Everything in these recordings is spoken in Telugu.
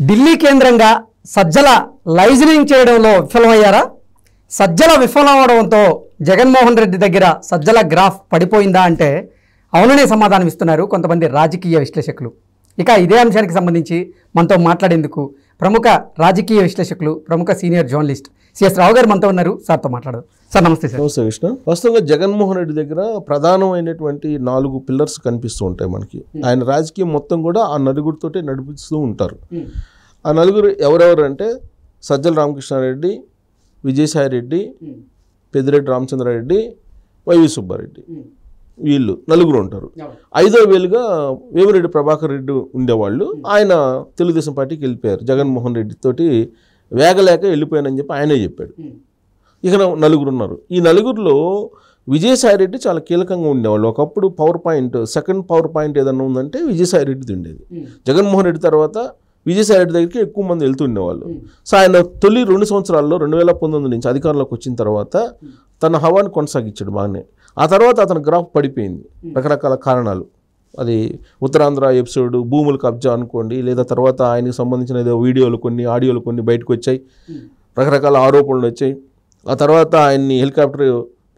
ఢిల్లీ కేంద్రంగా సజ్జల లైజనింగ్ చేయడంలో విఫలమయ్యారా? సజ్జల విఫలమవడంతో జగన్మోహన్ రెడ్డి దగ్గర సజ్జల గ్రాఫ్ పడిపోయిందా అంటే అవుననే సమాధానం ఇస్తున్నారు కొంతమంది రాజకీయ విశ్లేషకులు. ఇక ఇదే అంశానికి సంబంధించి మనతో మాట్లాడేందుకు ప్రముఖ రాజకీయ విశ్లేషకులు, ప్రముఖ సీనియర్ జర్నలిస్ట్ సిఎస్ రావు గారు మనతో ఉన్నారు. సార్తో మాట్లాడదాం. సార్ నమస్తే. సార్ నమస్తే కృష్ణ. వాస్తవంగా జగన్మోహన్ రెడ్డి దగ్గర ప్రధానమైనటువంటి 4 పిల్లర్స్ కనిపిస్తూ ఉంటాయి మనకి. ఆయన రాజకీయం మొత్తం కూడా ఆ నలుగురితోటే నడిపిస్తూ ఉంటారు. ఆ నలుగురు ఎవరెవరు అంటే సజ్జల రామకృష్ణారెడ్డి, విజయసాయిరెడ్డి, పెద్దిరెడ్డి రామచంద్రారెడ్డి, వైవి సుబ్బారెడ్డి, వీళ్ళు నలుగురు ఉంటారు. 5వ వేలుగా వేమిరెడ్డి ప్రభాకర్ రెడ్డి ఉండేవాళ్ళు. ఆయన తెలుగుదేశం పార్టీకి వెళ్ళిపోయారు. జగన్మోహన్ రెడ్డి తోటి వేగలేక వెళ్ళిపోయానని చెప్పి ఆయనే చెప్పాడు. ఇక నలుగురు ఉన్నారు. ఈ నలుగురిలో విజయసాయిరెడ్డి చాలా కీలకంగా ఉండేవాళ్ళు. ఒకప్పుడు సెకండ్ పవర్ పాయింట్ ఏదన్నా ఉందంటే విజయసాయిరెడ్డిది ఉండేది. జగన్మోహన్ రెడ్డి తర్వాత విజయసాయిరెడ్డి దగ్గరికి ఎక్కువ మంది వెళ్తుండేవాళ్ళు. సో ఆయన తొలి 2 సంవత్సరాల్లో 2019 నుంచి అధికారంలోకి వచ్చిన తర్వాత తన హవాని కొనసాగించాడు బాగానే. ఆ తర్వాత అతని గ్రాఫ్ పడిపోయింది, రకరకాల కారణాలు. అది ఉత్తరాంధ్ర ఎపిసోడ్, భూముల కబ్జా అనుకోండి, లేదా తర్వాత ఆయనకు సంబంధించిన ఏదో వీడియోలు కొన్ని, ఆడియోలు కొన్ని బయటకు వచ్చాయి, రకరకాల ఆరోపణలు వచ్చాయి. ఆ తర్వాత ఆయన్ని హెలికాప్టర్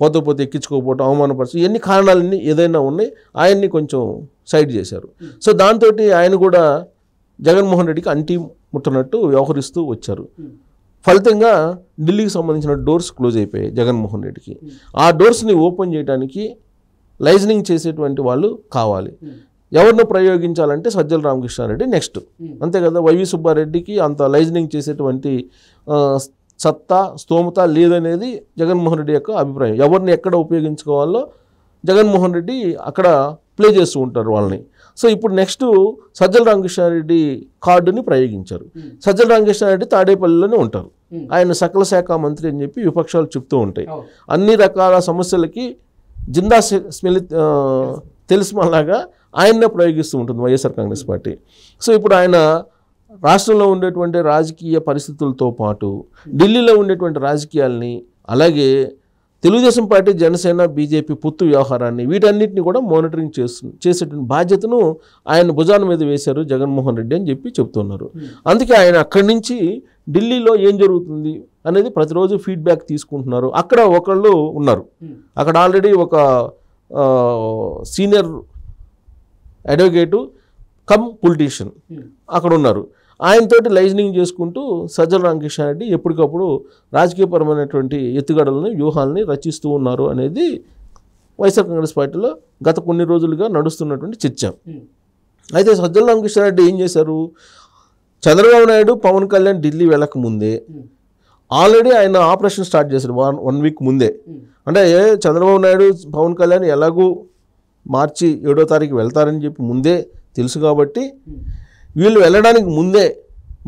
పోతే ఎక్కించుకోకపోవడం, అవమానపరచు, ఇవన్నీ కారణాలన్నీ ఏదైనా ఉన్నాయి, ఆయన్ని కొంచెం సైడ్ చేశారు. సో దాంతో ఆయన కూడా జగన్మోహన్ రెడ్డికి అంటి ముట్టనట్టు వ్యవహరిస్తూ వచ్చారు. ఫలితంగా ఢిల్లీకి సంబంధించిన డోర్స్ క్లోజ్ అయిపోయాయి జగన్మోహన్ రెడ్డికి. ఆ డోర్స్ని ఓపెన్ చేయడానికి లైజనింగ్ చేసేటువంటి వాళ్ళు కావాలి. ఎవరిని ప్రయోగించాలంటే సజ్జల రామకృష్ణారెడ్డి నెక్స్ట్, అంతే కదా. వైవి సుబ్బారెడ్డికి అంత లైజనింగ్ చేసేటువంటి సత్తా, స్తోమత లేదనేది జగన్మోహన్ రెడ్డి యొక్క అభిప్రాయం. ఎవరిని ఎక్కడ ఉపయోగించుకోవాలో జగన్మోహన్ రెడ్డి అక్కడ ప్లే చేస్తూ ఉంటారు వాళ్ళని. సో ఇప్పుడు నెక్స్ట్ సజ్జల రామకృష్ణారెడ్డి కార్డుని ప్రయోగించారు. సజ్జల రామకృష్ణారెడ్డి తాడేపల్లిలోనే ఉంటారు. ఆయన సకల శాఖ మంత్రి అని చెప్పి విపక్షాలు చెప్తూ ఉంటాయి. అన్ని రకాల సమస్యలకి జిందా తెలిసిమలాగా ఆయన్నే ప్రయోగిస్తూ ఉంటుంది వైఎస్ఆర్ కాంగ్రెస్ పార్టీ. సో ఇప్పుడు ఆయన రాష్ట్రంలో ఉండేటువంటి రాజకీయ పరిస్థితులతో పాటు ఢిల్లీలో ఉండేటువంటి రాజకీయాల్ని, అలాగే తెలుగుదేశం పార్టీ, జనసేన, బీజేపీ పొత్తు వ్యవహారాన్ని, వీటన్నిటిని కూడా మానిటరింగ్ చేసేటువంటి బాధ్యతను ఆయన భుజాల మీద వేశారు జగన్మోహన్ రెడ్డి అని చెప్పి చెప్తున్నారు. అందుకే ఆయన అక్కడి నుంచి ఢిల్లీలో ఏం జరుగుతుంది అనేది ప్రతిరోజు ఫీడ్బ్యాక్ తీసుకుంటున్నారు. అక్కడ ఒకళ్ళు ఉన్నారు, అక్కడ ఆల్రెడీ ఒక సీనియర్ అడ్వకేటు కమ్ పొలిటీషియన్ అక్కడ ఉన్నారు. ఆయనతోటి లైజనింగ్ చేసుకుంటూ సజ్జల రామకృష్ణారెడ్డి ఎప్పటికప్పుడు రాజకీయపరమైనటువంటి ఎత్తుగడలను, వ్యూహాలని రచిస్తూ ఉన్నారు అనేది వైఎస్ఆర్ కాంగ్రెస్ పార్టీలో గత కొన్ని రోజులుగా నడుస్తున్నటువంటి చర్చ. అయితే సజ్జల రామకృష్ణారెడ్డి ఏం చేశారు? చంద్రబాబు నాయుడు, పవన్ కళ్యాణ్ ఢిల్లీ వెళ్ళకముందే ఆల్రెడీ ఆయన ఆపరేషన్ స్టార్ట్ చేశారు 1 వీక్ ముందే. అంటే చంద్రబాబు నాయుడు, పవన్ కళ్యాణ్ ఎలాగూ మార్చి 7వ తారీఖు వెళ్తారని చెప్పి ముందే తెలుసు కాబట్టి వీళ్ళు వెళ్ళడానికి ముందే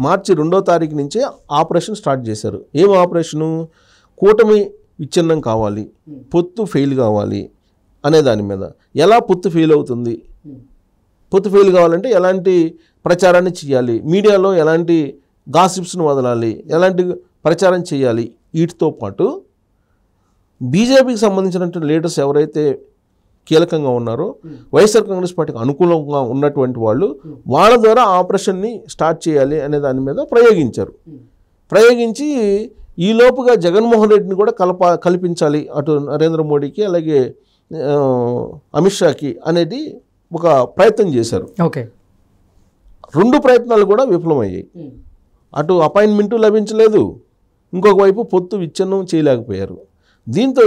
మార్చి 2వ తారీఖు నుంచే ఆపరేషన్ స్టార్ట్ చేశారు. ఏం ఆపరేషను? కూటమి విచ్ఛిన్నం కావాలి, పొత్తు ఫెయిల్ కావాలి అనే దాని మీద. ఎలా పొత్తు ఫెయిల్ అవుతుంది? పొత్తు ఫెయిల్ కావాలంటే ఎలాంటి ప్రచారాన్ని చేయాలి, మీడియాలో ఎలాంటి గాసిప్స్ను వదలాలి, ఎలాంటి ప్రచారం చేయాలి, వీటితో పాటు బీజేపీకి సంబంధించినటువంటి లీడర్స్ ఎవరైతే కీలకంగా ఉన్నారో, వైఎస్ఆర్ కాంగ్రెస్ పార్టీకి అనుకూలంగా ఉన్నటువంటి వాళ్ళు, వాళ్ళ ద్వారా ఆపరేషన్ని స్టార్ట్ చేయాలి అనే దాని మీద ప్రయోగించి ఈలోపుగా జగన్మోహన్ రెడ్డిని కూడా కల్పించాలి అటు నరేంద్ర మోడీకి, అలాగే అమిత్ షాకి అనేది ఒక ప్రయత్నం చేశారు. ఓకే, 2 ప్రయత్నాలు కూడా విఫలమయ్యాయి. అటు అపాయింట్మెంటు లభించలేదు, ఇంకొక వైపు పొత్తు విచ్ఛిన్నం చేయలేకపోయారు. దీంతో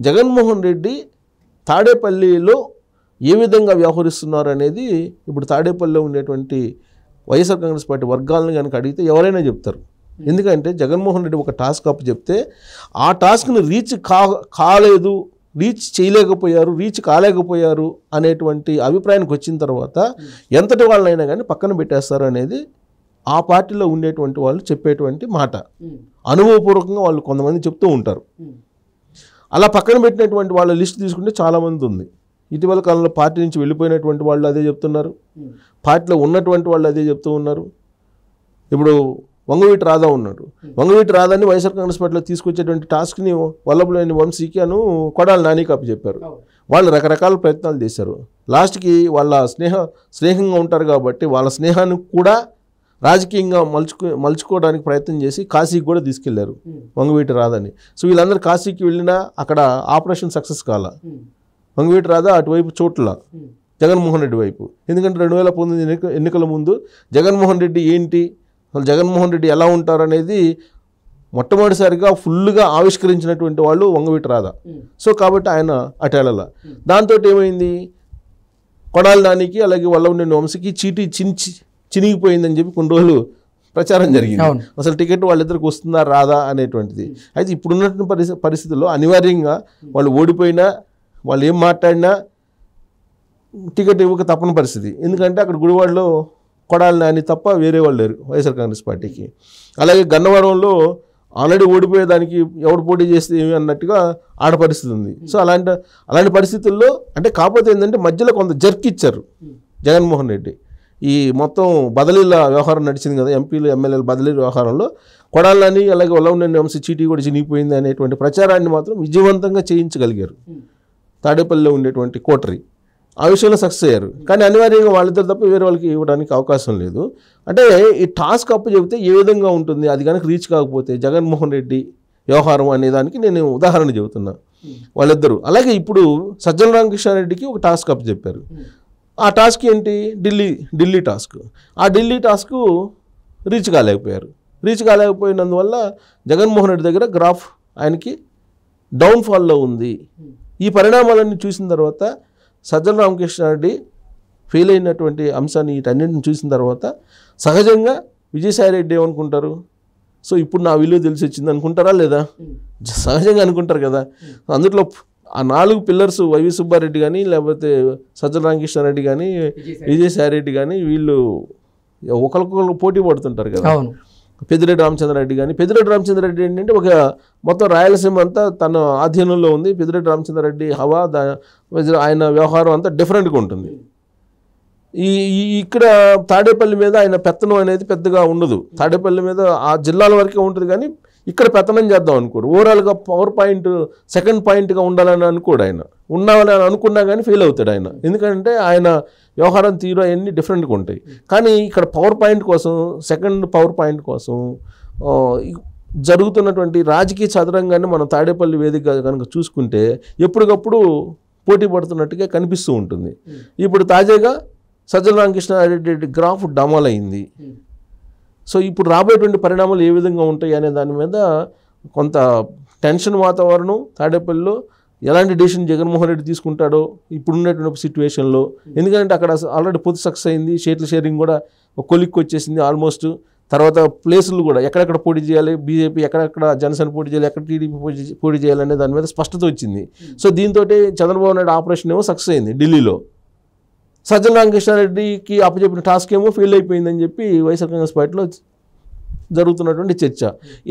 జగన్మోహన్ రెడ్డి తాడేపల్లిలో ఏ విధంగా వ్యవహరిస్తున్నారు అనేది ఇప్పుడు తాడేపల్లిలో ఉండేటువంటి వైఎస్ఆర్ కాంగ్రెస్ పార్టీ వర్గాలను కనుక అడిగితే ఎవరైనా చెప్తారు. ఎందుకంటే జగన్మోహన్ రెడ్డి ఒక టాస్క్ అప్పు చెప్తే ఆ టాస్క్ని రీచ్ కాలేకపోయారు అనేటువంటి అభిప్రాయానికి వచ్చిన తర్వాత ఎంతటి వాళ్ళైనా కానీ పక్కన పెట్టేస్తారు అనేది ఆ పార్టీలో ఉండేటువంటి వాళ్ళు చెప్పేటువంటి మాట. అనుభవపూర్వకంగా వాళ్ళు కొంతమంది చెప్తూ ఉంటారు. అలా పక్కన పెట్టినటువంటి వాళ్ళ లిస్ట్ తీసుకుంటే చాలామంది ఉంది. ఇటీవల కాలంలో పార్టీ నుంచి వెళ్ళిపోయినటువంటి వాళ్ళు అదే చెప్తున్నారు, పార్టీలో ఉన్నటువంటి వాళ్ళు అదే చెప్తూ ఉన్నారు. ఇప్పుడు వంగవీటి రాధా ఉన్నాడు. వంగవీటి రాధాని వైఎస్ఆర్ కాంగ్రెస్ పార్టీలో తీసుకొచ్చేటువంటి టాస్క్ని వల్లభనేని వంశీకి కొడాలి నానికి అప్పచెప్పారు. వాళ్ళు రకరకాల ప్రయత్నాలు చేశారు. లాస్ట్కి వాళ్ళ స్నేహంగా ఉంటారు కాబట్టి వాళ్ళ స్నేహాన్ని కూడా రాజకీయంగా మలుచుకోవడానికి ప్రయత్నం చేసి కాశీకి కూడా తీసుకెళ్లారు వంగవీటి రాధని. సో వీళ్ళందరూ కాశీకి వెళ్ళినా అక్కడ ఆపరేషన్ సక్సెస్ కాల. వంగవీటి రాధ అటువైపు చోట్ల, జగన్మోహన్ రెడ్డి వైపు. ఎందుకంటే 2019 ఎన్నికల ముందు జగన్మోహన్ రెడ్డి ఏంటి, అసలు జగన్మోహన్ రెడ్డి ఎలా ఉంటారు అనేది మొట్టమొదటిసారిగా ఫుల్గా ఆవిష్కరించినటువంటి వాళ్ళు వంగవీటి రాధ. సో కాబట్టి ఆయన అటేళల. దాంతో ఏమైంది, కొడాలి నానికి అలాగే వల్లభనేని వంశీకి చీటీ చినిగిపోయిందని చెప్పి కొన్ని రోజులు ప్రచారం జరిగింది. అసలు టికెట్ వాళ్ళిద్దరికి వస్తుందా రాదా అనేటువంటిది. అయితే ఇప్పుడున్నటువంటి పరిస్థితుల్లో అనివార్యంగా వాళ్ళు ఓడిపోయినా, వాళ్ళు ఏం మాట్లాడినా టికెట్ ఇవ్వక తప్పని పరిస్థితి. ఎందుకంటే అక్కడ గుడివాడలో కొడాలి నాని తప్ప వేరే వాళ్ళు లేరు వైఎస్ఆర్ కాంగ్రెస్ పార్టీకి. అలాగే గన్నవరంలో ఆల్రెడీ ఓడిపోయేదానికి ఎవరు పోటీ చేస్తే ఏమి అన్నట్టుగా ఆడ పరిస్థితి ఉంది. సో అలాంటి పరిస్థితుల్లో అంటే కాకపోతే ఏంటంటే మధ్యలో కొంత జర్క్ ఇచ్చారు జగన్మోహన్ రెడ్డి. ఈ మొత్తం బదిలీల వ్యవహారం నడిచింది కదా, ఎంపీలు ఎమ్మెల్యేల బదిలీ వ్యవహారంలో కొడాలి నాని అలాగే వల్లభనేని వంశీ చీటీ కూడా చినిగిపోయింది అనేటువంటి ప్రచారాన్ని మాత్రం విజయవంతంగా చేయించగలిగారు తాడేపల్లిలో ఉండేటువంటి కోటరీ. ఆ విషయంలో సక్సెస్ అయ్యారు. కానీ అనివార్యంగా వాళ్ళిద్దరు తప్ప వేరే వాళ్ళకి ఇవ్వడానికి అవకాశం లేదు. అంటే ఈ టాస్క్ అప్పు చెబితే ఏ విధంగా ఉంటుంది, అది కనుక రీచ్ కాకపోతే జగన్మోహన్ రెడ్డి వ్యవహారం అనే దానికి నేను ఉదాహరణ చెబుతున్నా వాళ్ళిద్దరూ. అలాగే ఇప్పుడు సజ్జల రామకృష్ణారెడ్డికి ఒక టాస్క్ అప్పు చెప్పారు. ఆ టాస్క్ ఏంటి, ఢిల్లీ టాస్క్. ఆ ఢిల్లీ టాస్క్ రీచ్ కాలేకపోయారు. రీచ్ కాలేకపోయినందువల్ల జగన్మోహన్ రెడ్డి దగ్గర గ్రాఫ్ ఆయనకి డౌన్ఫాల్లో ఉంది. ఈ పరిణామాలన్నీ చూసిన తర్వాత సజ్జల రామకృష్ణారెడ్డి ఫెయిల్ అయినటువంటి అంశాన్ని వీటన్నింటిని చూసిన తర్వాత సహజంగా విజయసాయిరెడ్డి ఏమనుకుంటారు, సో ఇప్పుడు నా విలువ తెలిసి వచ్చింది అనుకుంటారా లేదా? సహజంగా అనుకుంటారు కదా. అందులో ఆ 4 పిల్లర్స్ వైవి సుబ్బారెడ్డి కానీ లేకపోతే సజ్జల రామకృష్ణారెడ్డి కానీ విజయసాయిరెడ్డి కానీ వీళ్ళు ఒకరికొకరు పోటీ పడుతుంటారు కదా. పెద్దిరెడ్డి రామచంద్రారెడ్డి కానీ, పెద్దిరెడ్డి రామచంద్రారెడ్డి ఏంటంటే ఒక మొత్తం రాయలసీమ అంతా తన ఆధీనంలో ఉంది. పెద్దిరెడ్డి రామచంద్రారెడ్డి హవా ఆయన వ్యవహారం అంతా డిఫరెంట్గా ఉంటుంది. ఇక్కడ తాడేపల్లి మీద ఆయన పెత్తనం అనేది పెద్దగా ఉండదు. తాడేపల్లి మీద ఆ జిల్లాల వరకే ఉంటుంది కానీ ఇక్కడ పెత్తనం చేద్దాం అనుకోరు. ఓవరాల్గా పవర్ పాయింట్ సెకండ్ పాయింట్గా ఉండాలని అనుకోడు ఆయన. ఉండాలని అనుకున్నా కానీ ఫెయిల్ అవుతాడు ఆయన. ఎందుకంటే ఆయన వ్యవహారం తీరు అవన్నీ డిఫరెంట్గా ఉంటాయి. కానీ ఇక్కడ పవర్ పాయింట్ కోసం, సెకండ్ పవర్ పాయింట్ కోసం జరుగుతున్నటువంటి రాజకీయ చదరంగాన్ని మనం తాడేపల్లి వేదిక కనుక చూసుకుంటే ఎప్పటికప్పుడు పోటీ పడుతున్నట్టుగా కనిపిస్తూ ఉంటుంది. ఇప్పుడు తాజాగా సజ్జల రామకృష్ణారెడ్డి గ్రాఫ్ డమాల్ అయింది. సో ఇప్పుడు రాబోయేటువంటి పరిణామాలు ఏ విధంగా ఉంటాయి అనే దాని మీద కొంత టెన్షన్ వాతావరణం తాడేపల్లిలో. ఎలాంటి డెసిషన్ జగన్మోహన్ రెడ్డి తీసుకుంటాడో ఇప్పుడున్నటువంటి సిచ్యువేషన్లో. ఎందుకంటే అక్కడ ఆల్రెడీ పొత్తు సక్సెస్ అయింది, సీట్ల షేరింగ్ కూడా ఒక కొలిక్కి వచ్చేసింది ఆల్మోస్ట్. తర్వాత ప్లేసులు కూడా ఎక్కడెక్కడ పోటీ చేయాలి, బీజేపీ ఎక్కడెక్కడ జనసేన పోటీ చేయాలి, ఎక్కడ టీడీపీ పోటీ చేయాలనే దాని మీద స్పష్టత వచ్చింది. సో దీంతో చంద్రబాబు నాయుడు ఆపరేషన్ ఏమో సక్సెస్ అయింది ఢిల్లీలో. సజ్జల రామకృష్ణారెడ్డికి అప్పచెప్పిన టాస్క్ ఏమో ఫెయిల్ అయిపోయిందని చెప్పి వైఎస్ఆర్ కాంగ్రెస్ పార్టీలో జరుగుతున్నటువంటి చర్చ.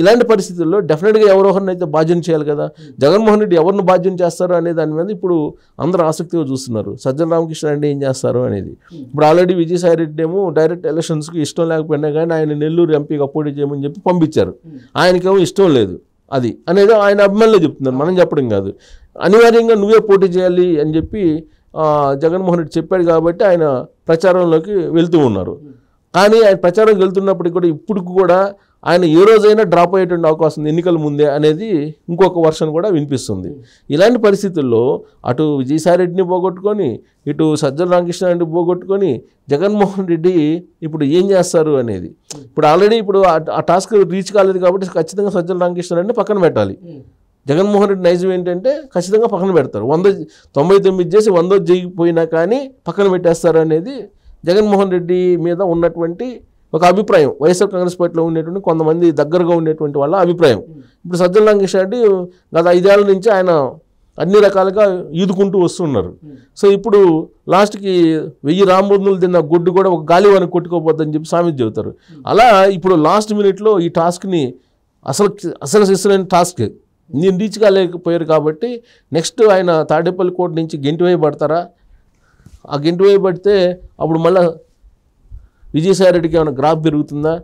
ఇలాంటి పరిస్థితుల్లో డెఫినెట్గా ఎవరొకరినైతే బాధ్యం చేయాలి కదా. జగన్మోహన్ రెడ్డి ఎవరిని బాధ్యం చేస్తారు అనే దాని మీద ఇప్పుడు అందరూ ఆసక్తిగా చూస్తున్నారు. సజ్జల రామకృష్ణారెడ్డి ఏం చేస్తారు అనేది. ఇప్పుడు ఆల్రెడీ విజయసాయిరెడ్డి ఏమో డైరెక్ట్ ఎలక్షన్స్కి ఇష్టం లేకపోయినా కానీ ఆయన నెల్లూరు ఎంపీగా పోటీ చేయమని చెప్పి పంపించారు. ఆయనకేమో ఇష్టం లేదు అది అనేది ఆయన అభిమానులే చెప్తున్నారు, మనం చెప్పడం కాదు. అనివార్యంగా నువ్వే పోటీ చేయాలి అని చెప్పి జగన్మోహన్ రెడ్డి చెప్పాడు కాబట్టి ఆయన ప్రచారంలోకి వెళ్తూ ఉన్నారు. కానీ ఆయన ప్రచారంకి వెళ్తున్నప్పటికీ కూడా ఇప్పుడు కూడా ఆయన ఏ రోజైనా డ్రాప్ అయ్యేటువంటి అవకాశం ఉంది ఎన్నికల ముందే అనేది ఇంకొక వర్షన్ కూడా వినిపిస్తుంది. ఇలాంటి పరిస్థితుల్లో అటు విజయసాయిరెడ్డిని పోగొట్టుకొని ఇటు సజ్జల రామకృష్ణారెడ్డి పోగొట్టుకొని జగన్మోహన్ రెడ్డి ఇప్పుడు ఏం చేస్తారు అనేది. ఇప్పుడు ఆల్రెడీ ఇప్పుడు ఆ టాస్క్ రీచ్ కాలేదు కాబట్టి ఖచ్చితంగా సజ్జల రామకృష్ణారెడ్డిని పక్కన పెట్టాలి. జగన్మోహన్ రెడ్డి నైజం ఏంటంటే ఖచ్చితంగా పక్కన పెడతారు. 99 చేసి 100 చేయకపోయినా కానీ పక్కన పెట్టేస్తారు అనేది జగన్మోహన్ రెడ్డి మీద ఉన్నటువంటి ఒక అభిప్రాయం. వైఎస్ఆర్ కాంగ్రెస్ పార్టీలో ఉండేటువంటి కొంతమంది దగ్గరగా ఉండేటువంటి వాళ్ళ అభిప్రాయం. ఇప్పుడు సజ్జల రామకృష్ణారెడ్డి గత 5 ఏళ్ల నుంచి ఆయన అన్ని రకాలుగా ఈదుకుంటూ వస్తున్నారు. సో ఇప్పుడు లాస్ట్కి 1000 రామబంధువులు తిన్న గుడ్డు కూడా ఒక గాలి వరకు కొట్టుకోపోద్దని చెప్పి సామెత చెబుతారు. అలా ఇప్పుడు లాస్ట్ మినిట్లో ఈ టాస్క్ని అసలు ఇస్తున్న టాస్క్ నేను రీచ్ కాలేకపోయారు కాబట్టి నెక్స్ట్ ఆయన తాడేపల్లి కోట నుంచి గెంటి వేయబడతారా? ఆ గెంటి వేయబడితే అప్పుడు మళ్ళీ విజయసాయిరెడ్డికి ఏమైనా గ్రాఫ్ పెరుగుతుందా?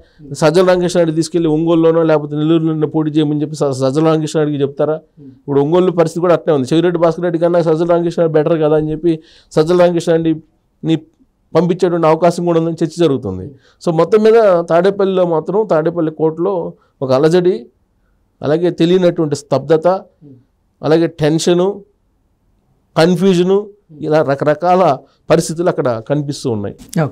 సజ్జల రామకృష్ణారెడ్డి తీసుకెళ్ళి ఒంగోలులోనో లేకపోతే నెల్లూరులోనో పోటీ చేయమని చెప్పి సజ్జల రామకృష్ణారెడ్డికి చెప్తారా? ఇప్పుడు ఒంగోలు పరిస్థితి కూడా అట్నే ఉంది. చెవిరెడ్డి భాస్కర్ రెడ్డి కన్నా సజ్జల రామకృష్ణారెడ్డి బెటర్ కదా అని చెప్పి సజ్జల రామకృష్ణారెడ్డిని పంపించేటువంటి అవకాశం కూడా ఉందని చర్చ జరుగుతుంది. సో మొత్తం మీద తాడేపల్లిలో మాత్రం తాడేపల్లి కోర్టులో ఒక అలజడి, అలాగే తెలియనటువంటి స్తబ్దత, అలాగే టెన్షను, కన్ఫ్యూజను, ఇలా రకరకాల పరిస్థితులు అక్కడ కనిపిస్తూ ఉన్నాయి. ఓకే.